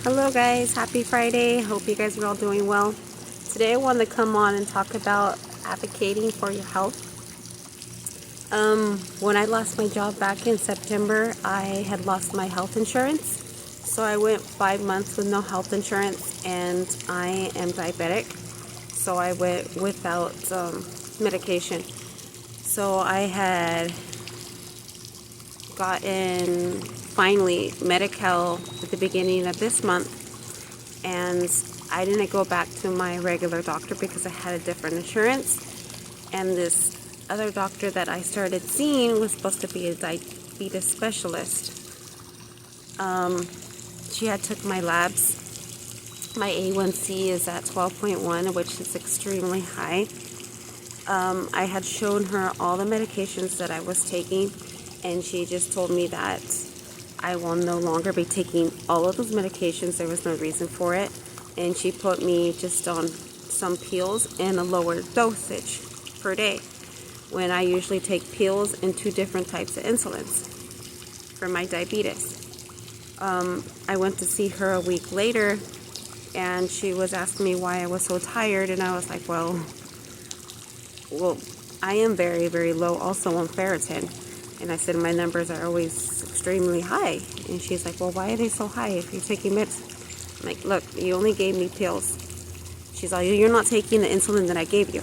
Hello guys, happy Friday. Hope you guys are all doing well. Today I want to come on and talk about advocating for your health. When I lost my job back in September, I had lost my health insurance. So I went 5 months with no health insurance, and I am diabetic. So I went without medication. So I had gotten finally Medi-Cal at the beginning of this month, and I didn't go back to my regular doctor because I had a different insurance, and this other doctor that I started seeing was supposed to be a diabetes specialist. She had took my labs. My A1C is at 12.1, which is extremely high. I had shown her all the medications that I was taking, and she just told me that I will no longer be taking all of those medications. There was no reason for it. And she put me just on some pills and a lower dosage per day, when I usually take pills and 2 different types of insulins for my diabetes. I went to see her a week later, and she was asking me why I was so tired, and I was like, well, I am very, very low also on ferritin. And I said my numbers are always extremely high. And she's like, well, why are they so high if you're taking medicine? I'm like, look, you only gave me pills. She's like, you're not taking the insulin that I gave you.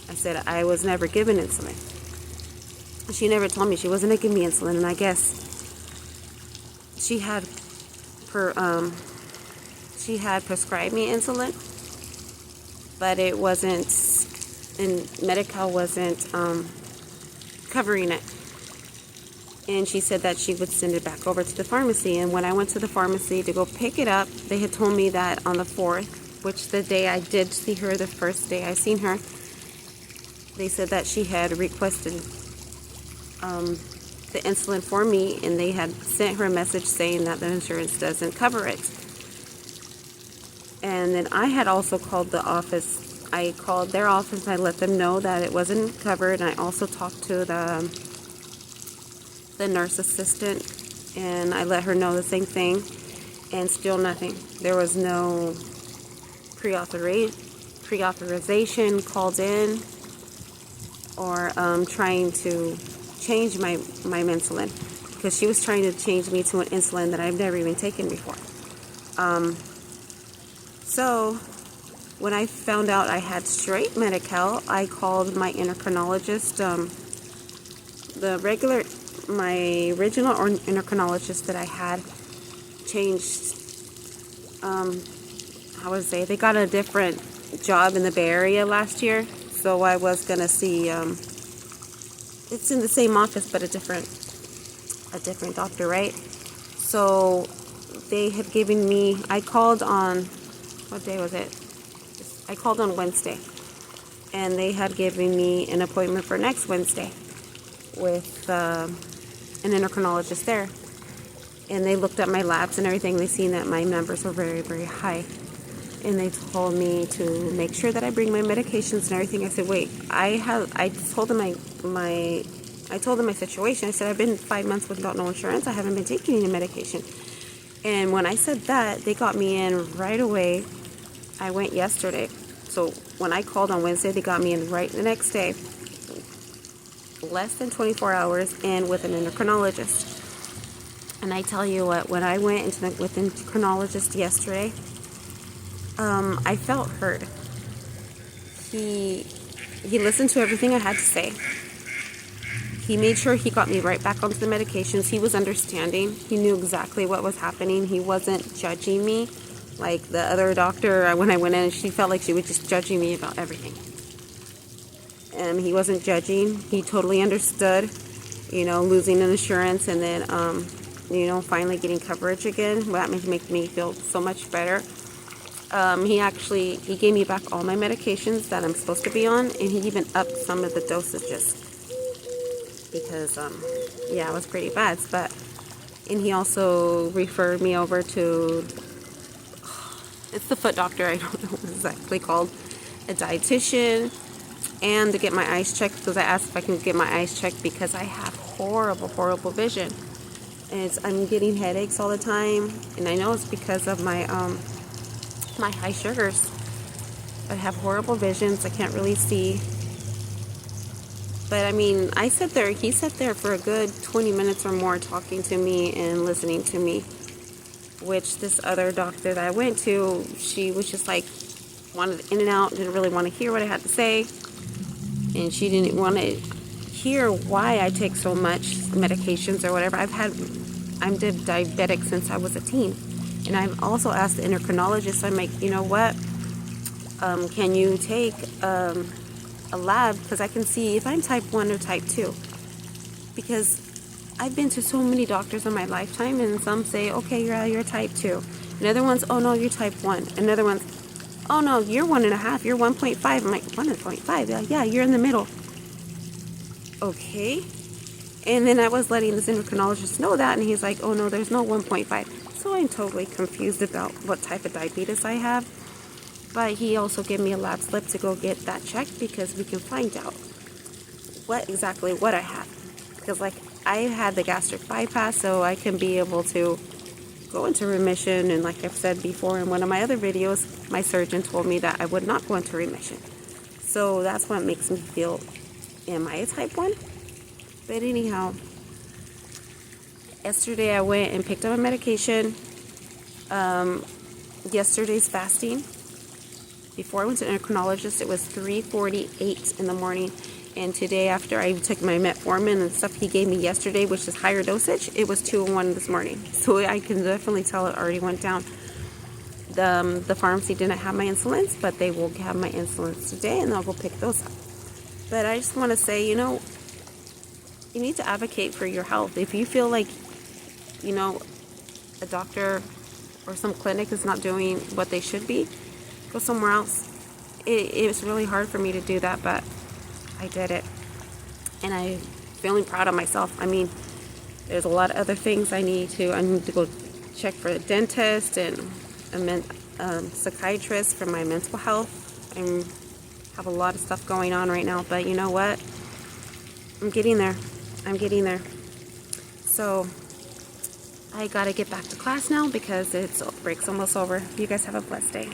I said, I was never given insulin. She never told me she wasn't going to give me insulin, and I guess she had prescribed me insulin, but it wasn't, and Medi-Cal wasn't covering it. And she said that she would send it back over to the pharmacy. And when I went to the pharmacy to go pick it up, they had told me that on the 4th, which the day I did see her, the first day I seen her, they said that she had requested the insulin for me, and they had sent her a message saying that the insurance doesn't cover it. And then I had also called the office. I called their office. I let them know that it wasn't covered. And I also talked to the nurse assistant, and I let her know the same thing, and still nothing. There was no pre-authorization called in, or trying to change my insulin, because she was trying to change me to an insulin that I've never even taken before. So when I found out I had straight Medi-Cal, I called my endocrinologist. My original endocrinologist that I had changed, they got a different job in the Bay Area last year, so I was going to see, it's in the same office, but a different doctor, right? So they had given me, I called on, what day was it? I called on Wednesday, and they had given me an appointment for next Wednesday with an endocrinologist there. And they looked at my labs and everything. They seen that my numbers were very, very high. And they told me to make sure that I bring my medications and everything. I said, wait, I told them my situation. I said, I've been 5 months without no insurance. I haven't been taking any medication. And when I said that, they got me in right away. I went yesterday. So when I called on Wednesday, they got me in right the next day. Less than 24 hours, and with an endocrinologist. And I tell you what, when I went with an endocrinologist yesterday, I felt heard. He listened to everything I had to say. He made sure he got me right back onto the medications. He was understanding. He knew exactly what was happening. He wasn't judging me like the other doctor. When I went in, she felt like she was just judging me about everything. And he wasn't judging. He totally understood, losing an insurance, and then, finally getting coverage again. Well, that made me feel so much better. He gave me back all my medications that I'm supposed to be on, and he even upped some of the dosages, because, it was pretty bad. And he also referred me over to, it's the foot doctor, I don't know what it's exactly called, a dietitian, and to get my eyes checked, because I asked if I can get my eyes checked because I have horrible, horrible vision. I'm getting headaches all the time, and I know it's because of my my high sugars. I have horrible visions. I can't really see. But I mean, he sat there for a good 20 minutes or more talking to me and listening to me. Which this other doctor that I went to, she was just like, wanted in and out, didn't really want to hear what I had to say. And she didn't want to hear why I take so much medications or whatever. I'm diabetic since I was a teen. And I've also asked the endocrinologist, I'm like, you know what? Can you take a lab? Because I can see if I'm type 1 or type 2. Because I've been to so many doctors in my lifetime, and some say, okay, you're type 2. Another one's, oh no, you're type 1. Another one's, oh no, you're 1.5, you're 1.5. I'm like, 1.5? Yeah, you're in the middle. Okay. And then I was letting this endocrinologist know that, and he's like, oh no, there's no 1.5. So I'm totally confused about what type of diabetes I have. But he also gave me a lab slip to go get that checked, because we can find out what I have. Because like, I had the gastric bypass, so I can be able to go into remission. And like I've said before in one of my other videos, my surgeon told me that I would not go into remission. So that's what makes me feel, am I a type 1? But anyhow, yesterday I went and picked up my medication. Yesterday's fasting. Before I went to an endocrinologist, it was 3:48 in the morning. And today, after I took my metformin and stuff he gave me yesterday, which is higher dosage, it was 2:01 this morning. So I can definitely tell it already went down. The pharmacy didn't have my insulins, but they will have my insulins today, and I'll go pick those up. But I just want to say, you need to advocate for your health. If you feel like, a doctor or some clinic is not doing what they should be, go somewhere else. It was really hard for me to do that, but I did it. And I'm feeling proud of myself. I mean, there's a lot of other things I need to go check for a dentist and a psychiatrist for my mental health. I have a lot of stuff going on right now, but you know what? I'm getting there. So I gotta get back to class now because break's almost over. You guys have a blessed day.